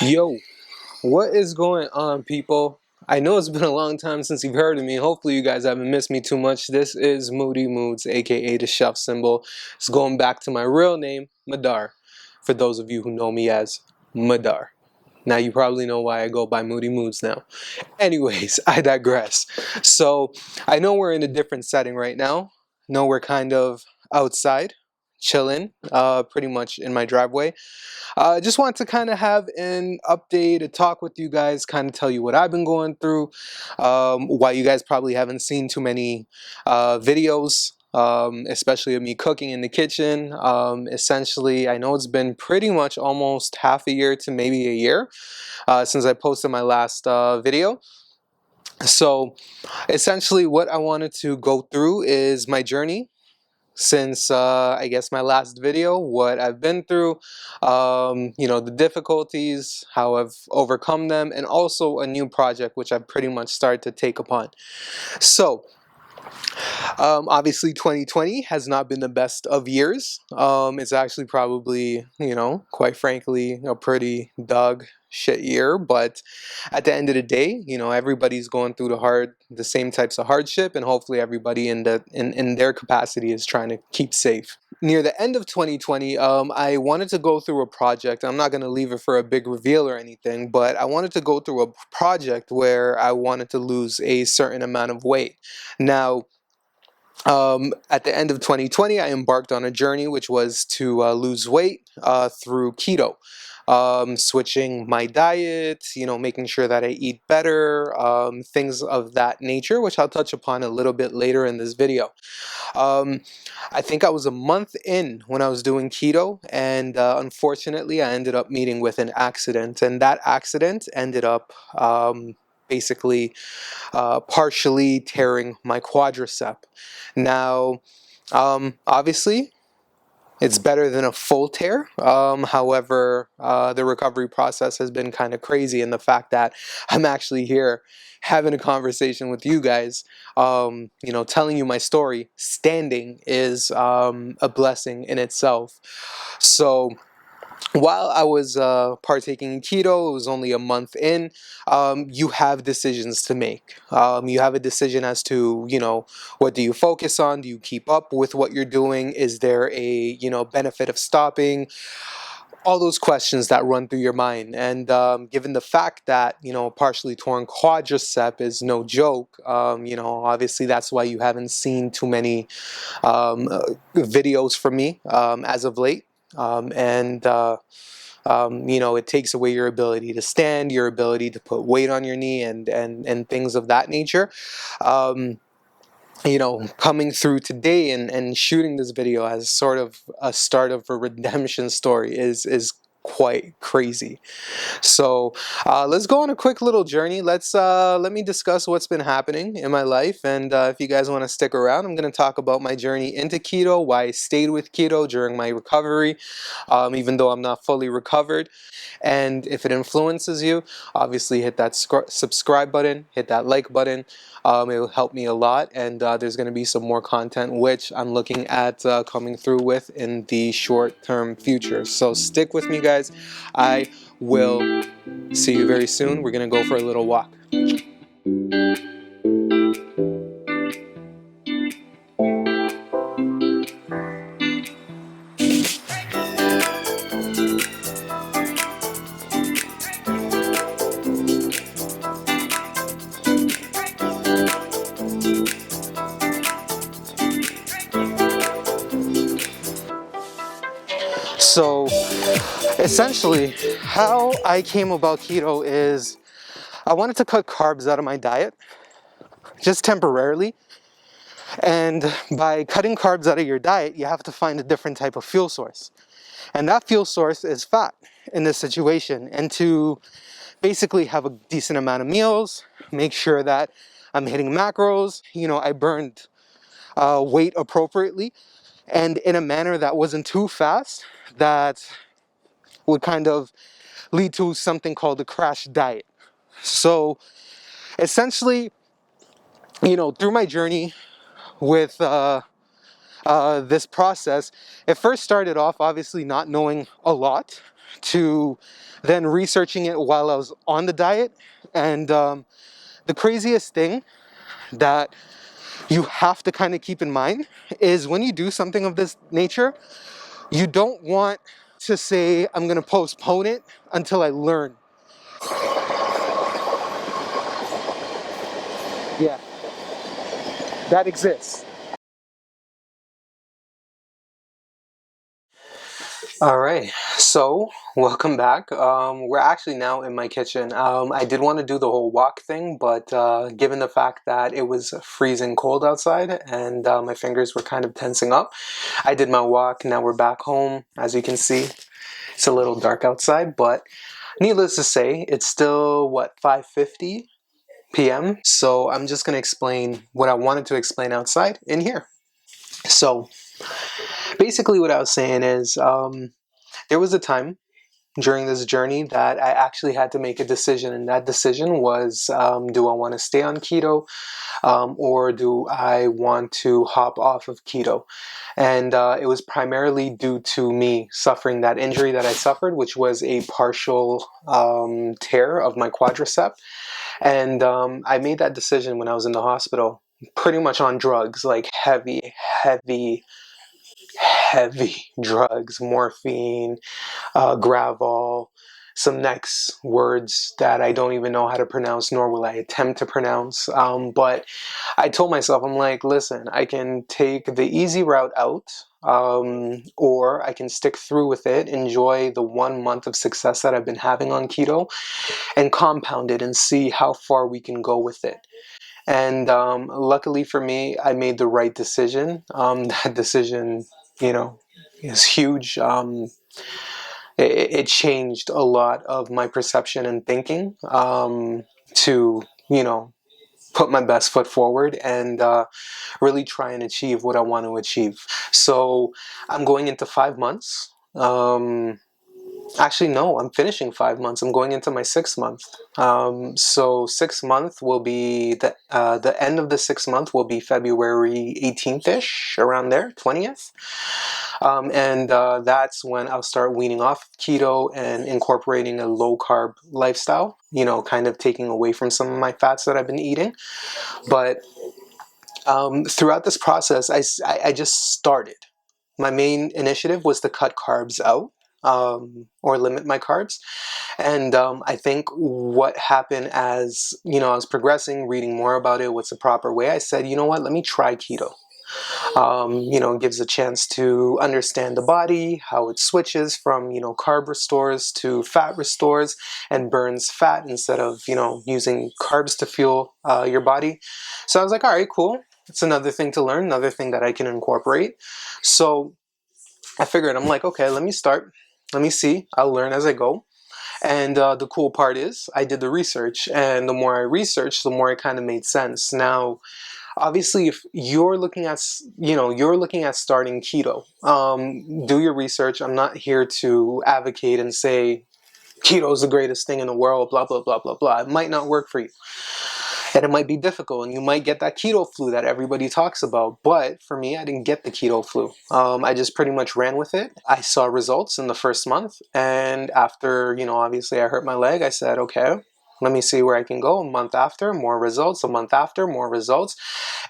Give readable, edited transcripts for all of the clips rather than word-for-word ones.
Yo, what is going on, people? I know it's been a long time since you've heard of me. Hopefully, you guys haven't missed me too much. This is Moody Moods, aka the Chef Symbol. It's going back to my real name, Madar, for those of you who know me as Madar. Now, you probably know why I go by Moody Moods now. Anyways, I digress. So, I know we're in a different setting right now. Know we're kind of outside, chilling, pretty much in my driveway. I just want to kind of have an update, a talk with you guys, kind of tell you what I've been going through, why you guys probably haven't seen too many videos, especially of me cooking in the kitchen. Essentially, I know it's been pretty much almost half a year to maybe a year since I posted my last video. So essentially what I wanted to go through is my journey since I guess my last video, what I've been through, the difficulties, how I've overcome them, and also a new project which I've pretty much started to take upon. So obviously 2020 has not been the best of years. It's actually probably, quite frankly, a pretty dog shit year, but at the end of the day, everybody's going through the same types of hardship, and hopefully everybody in their capacity is trying to keep safe. Near the end of 2020, I wanted to go through a project. I'm not going to leave it for a big reveal or anything, but I wanted to go through a project where I wanted to lose a certain amount of weight. Now, at the end of 2020, I embarked on a journey which was to lose weight through keto. Switching my diet, making sure that I eat better, things of that nature, which I'll touch upon a little bit later in this video. I think I was a month in when I was doing keto, and unfortunately, I ended up meeting with an accident, and that accident ended up basically partially tearing my quadricep. Now, obviously, it's better than a full tear. However, the recovery process has been kind of crazy, and the fact that I'm actually here having a conversation with you guys, telling you my story, standing is a blessing in itself. So, while I was partaking in keto, it was only a month in, you have decisions to make. You have a decision as to, what do you focus on? Do you keep up with what you're doing? Is there a, benefit of stopping? All those questions that run through your mind. And given the fact that, partially torn quadricep is no joke, obviously that's why you haven't seen too many videos from me as of late. It takes away your ability to stand, your ability to put weight on your knee, and things of that nature. Coming through today and shooting this video as sort of a start of a redemption story is quite crazy. So let's go on a quick little journey. Let me discuss what's been happening in my life, and if you guys want to stick around, I'm going to talk about my journey into keto, why I stayed with keto during my recovery, even though I'm not fully recovered. And if it influences you, obviously hit that subscribe button, hit that like button. It will help me a lot, and there's going to be some more content which I'm looking at coming through with in the short-term future. So stick with me, guys. I will see you very soon. We're going to go for a little walk. So essentially, how I came about keto is I wanted to cut carbs out of my diet, just temporarily. And by cutting carbs out of your diet, you have to find a different type of fuel source. And that fuel source is fat in this situation. And to basically have a decent amount of meals, make sure that I'm hitting macros, I burned weight appropriately and in a manner that wasn't too fast, that would kind of lead to something called a crash diet. So essentially, through my journey with this process, it first started off obviously not knowing a lot, to then researching it while I was on the diet. And the craziest thing that you have to kind of keep in mind is when you do something of this nature, you don't want to say, I'm going to postpone it until I learn. Yeah, that exists. All right, so welcome back. We're actually now in my kitchen. I did want to do the whole walk thing, but given the fact that it was freezing cold outside and my fingers were kind of tensing up, I did my walk. Now we're back home. As you can see, it's a little dark outside, but needless to say, it's still, what, 5:50 p.m. So I'm just going to explain what I wanted to explain outside in here. So basically what I was saying is there was a time during this journey that I actually had to make a decision, and that decision was, do I want to stay on keto, or do I want to hop off of keto? And it was primarily due to me suffering that injury that I suffered, which was a partial tear of my quadricep. And I made that decision when I was in the hospital, pretty much on drugs, like heavy, heavy drugs, morphine, Gravol, some next words that I don't even know how to pronounce, nor will I attempt to pronounce. But I told myself, I'm like, listen, I can take the easy route out, or I can stick through with it, enjoy the 1 month of success that I've been having on keto, and compound it and see how far we can go with it. And luckily for me, I made the right decision. That decision, you know, is huge. It changed a lot of my perception and thinking, to, you know, put my best foot forward and really try and achieve what I want to achieve. So I'm going into 5 months. Actually, no, I'm finishing 5 months. I'm going into my 6th month. So 6th month will be the end of the 6th month will be February 18th-ish, around there, 20th. And that's when I'll start weaning off keto and incorporating a low carb lifestyle, you know, kind of taking away from some of my fats that I've been eating. But throughout this process, I just started. My main initiative was to cut carbs out, or limit my carbs. And I think what happened as, you know, I was progressing, reading more about it, what's the proper way, I said, you know what, let me try keto. You know, it gives a chance to understand the body, how it switches from, you know, carb restores to fat restores and burns fat instead of, you know, using carbs to fuel your body. So I was like, all right, cool. It's another thing to learn, another thing that I can incorporate. So I figured, I'm like, okay, let me start. Let me see. I'll learn as I go. And the cool part is I did the research, and the more I researched, the more it kind of made sense. Now, obviously, if you're looking at, you know, you're looking at starting keto, do your research. I'm not here to advocate and say keto is the greatest thing in the world, blah, blah, blah, blah, blah. It might not work for you. And it might be difficult, and you might get that keto flu that everybody talks about. But for me, I didn't get the keto flu. I just pretty much ran with it. I saw results in the 1st month. And after, you know, obviously I hurt my leg, I said, okay, let me see where I can go. A month after, more results. A month after, more results.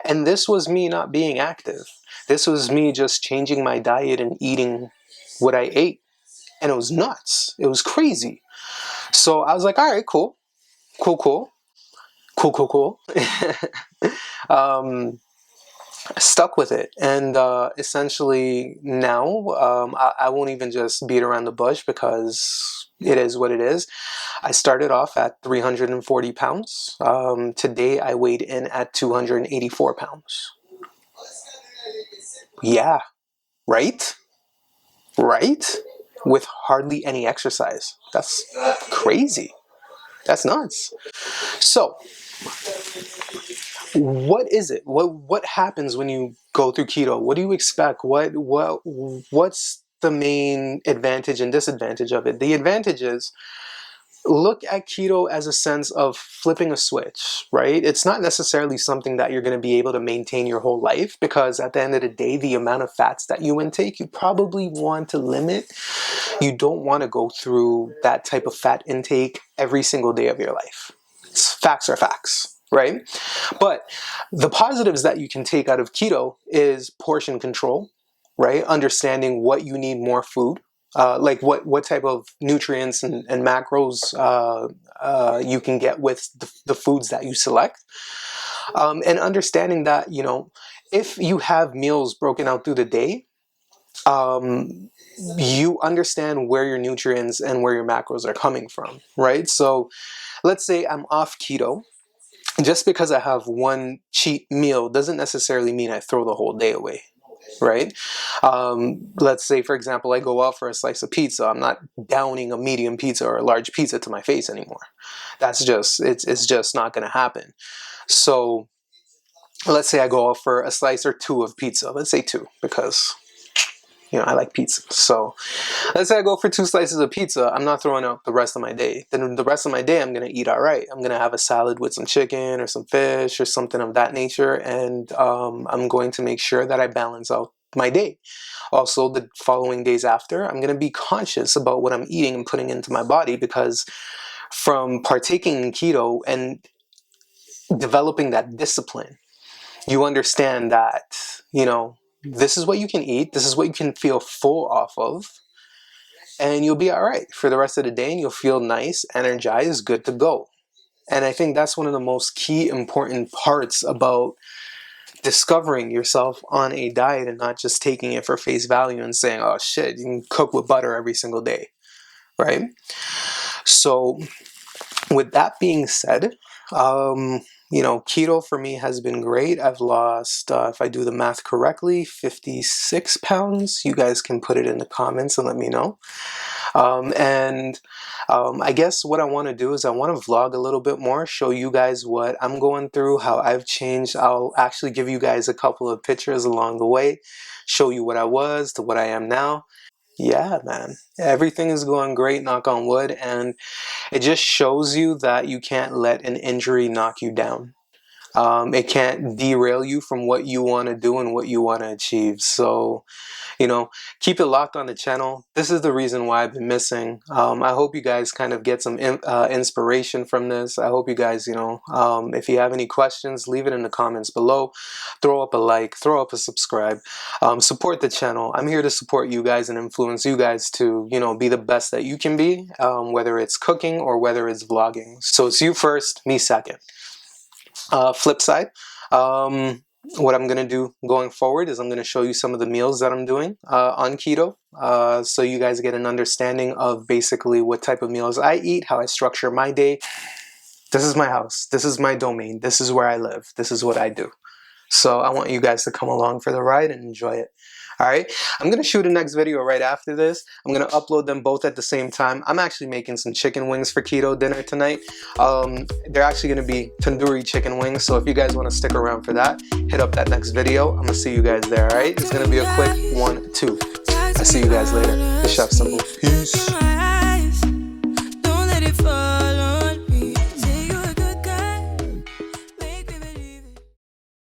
And this was me not being active. This was me just changing my diet and eating what I ate. And it was nuts. It was crazy. So I was like, all right, cool, cool, cool. Cool, cool, cool. um, Stuck with it. And essentially now, I won't even just beat around the bush because it is what it is. I started off at 340 pounds. Today I weighed in at 284 pounds. Yeah, right? Right? With hardly any exercise. That's crazy. That's nuts. So, what is it? What happens when you go through keto? What do you expect? What's the main advantage and disadvantage of it? The advantage is look at keto as a sense of flipping a switch, right? It's not necessarily something that you're going to be able to maintain your whole life, because at the end of the day, the amount of fats that you intake, you probably want to limit. You don't want to go through that type of fat intake every single day of your life. Facts are facts, right? But the positives that you can take out of keto is portion control, right? Understanding what you need more food, like what type of nutrients and macros you can get with the foods that you select, and understanding that, you know, if you have meals broken out through the day, you understand where your nutrients and where your macros are coming from, right? So let's say I'm off keto. Just because I have one cheat meal doesn't necessarily mean I throw the whole day away, right? Let's say, for example, I go out for a slice of pizza. I'm not downing a medium pizza or a large pizza to my face anymore. That's just, it's just not going to happen. So let's say I go out for a slice or two of pizza. Let's say two, because, you know, I like pizza. So let's say I go for 2 slices of pizza. I'm not throwing out the rest of my day. Then the rest of my day, I'm going to eat all right. I'm going to have a salad with some chicken or some fish or something of that nature. And I'm going to make sure that I balance out my day. Also, the following days after, I'm going to be conscious about what I'm eating and putting into my body, because from partaking in keto and developing that discipline, you understand that, you know, this is what you can eat. This is what you can feel full off of. And you'll be all right for the rest of the day, and you'll feel nice, energized, good to go. And I think that's one of the most key important parts about discovering yourself on a diet, and not just taking it for face value and saying, oh shit, you can cook with butter every single day, right? So with that being said, you know, keto for me has been great. I've lost, if I do the math correctly, 56 pounds. You guys can put it in the comments and let me know. I guess what I want to do is I want to vlog a little bit more, show you guys what I'm going through, how I've changed. I'll actually give you guys a couple of pictures along the way, show you what I was to what I am now. Yeah, man, everything is going great, knock on wood, and it just shows you that you can't let an injury knock you down. It can't derail you from what you want to do and what you want to achieve. So, you know, keep it locked on the channel. This is the reason why I've been missing. I hope you guys kind of get some inspiration from this. I hope you guys, you know, if you have any questions, leave it in the comments below. Throw up a like, throw up a subscribe. Support the channel. I'm here to support you guys and influence you guys to, you know, be the best that you can be, whether it's cooking or whether it's vlogging. So it's you first, me second. Flip side. What I'm going to do going forward is I'm going to show you some of the meals that I'm doing on keto, so you guys get an understanding of basically what type of meals I eat, how I structure my day. This is my house. This is my domain. This is where I live. This is what I do. So I want you guys to come along for the ride and enjoy it. All right, I'm going to shoot a next video right after this. I'm going to upload them both at the same time. I'm actually making some chicken wings for keto dinner tonight. They're actually going to be tandoori chicken wings. So if you guys want to stick around for that, hit up that next video. I'm going to see you guys there, all right? It's going to be a quick 1, 2. I see you guys later. The Chef Symbol. Peace.